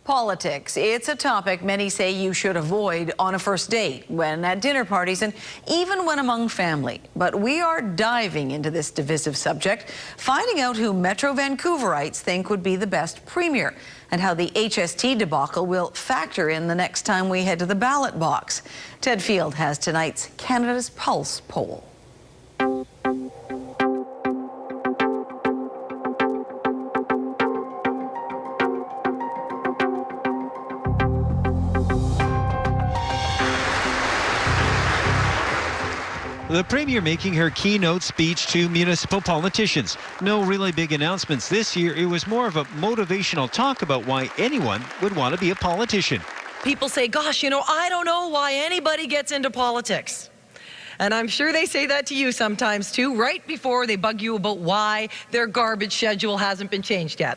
Politics. It's a topic many say you should avoid on a first date, when at dinner parties, and even when among family. But we are diving into this divisive subject, finding out who Metro Vancouverites think would be the best premier, and how the HST debacle will factor in the next time we head to the ballot box. Ted Field has tonight's Canada's Pulse poll. The Premier making her keynote speech to municipal politicians. No really big announcements this year. It was more of a motivational talk about why anyone would want to be a politician. People say, gosh, I don't know why anybody gets into politics. And I'm sure they say that to you sometimes too, right before they bug you about why their garbage schedule hasn't been changed yet.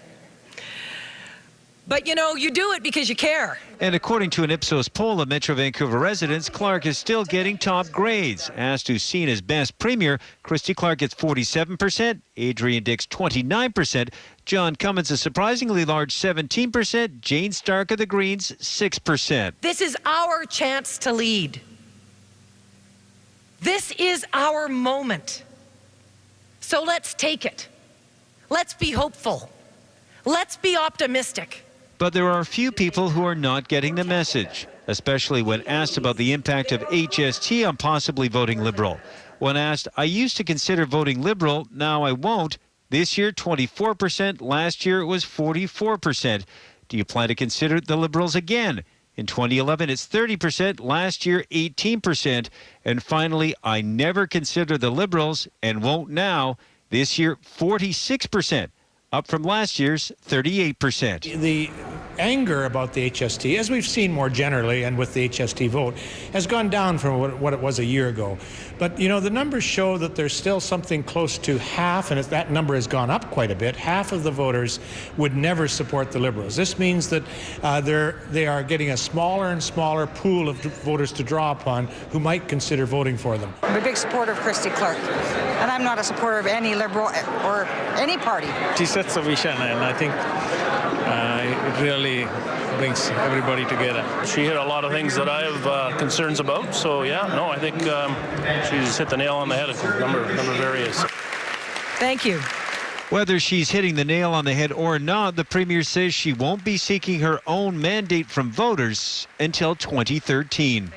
But you do it because you care. And according to an Ipsos poll of Metro Vancouver residents, Clark is still getting top grades. Asked who's seen as best premier, Christy Clark gets 47%, Adrian Dix 29%, John Cummins a surprisingly large 17%, Jane Stark of the Greens 6%. This is our chance to lead. This is our moment. So let's take it. Let's be hopeful. Let's be optimistic. But there are a few people who are not getting the message, especially when asked about the impact of HST on possibly voting Liberal. When asked, I used to consider voting Liberal, now I won't. This year, 24%. Last year, it was 44%. Do you plan to consider the Liberals again? In 2011, it's 30%. Last year, 18%. And finally, I never considered the Liberals and won't now. This year, 46%. Up from last year's 38%. The anger about the HST, as we've seen more generally and with the HST vote, has gone down from what it was a year ago. But, the numbers show that there's still something close to half, and that number has gone up quite a bit. Half of the voters would never support the Liberals. This means that they are getting a smaller and smaller pool of voters to draw upon who might consider voting for them. I'm a big supporter of Christy Clark, and I'm not a supporter of any Liberal or any party. She sets a vision, and I think it really brings everybody together. She hit a lot of things that I have concerns about, so I think she's hit the nail on the head in a number of areas. Thank you. Whether she's hitting the nail on the head or not, the Premier says she won't be seeking her own mandate from voters until 2013.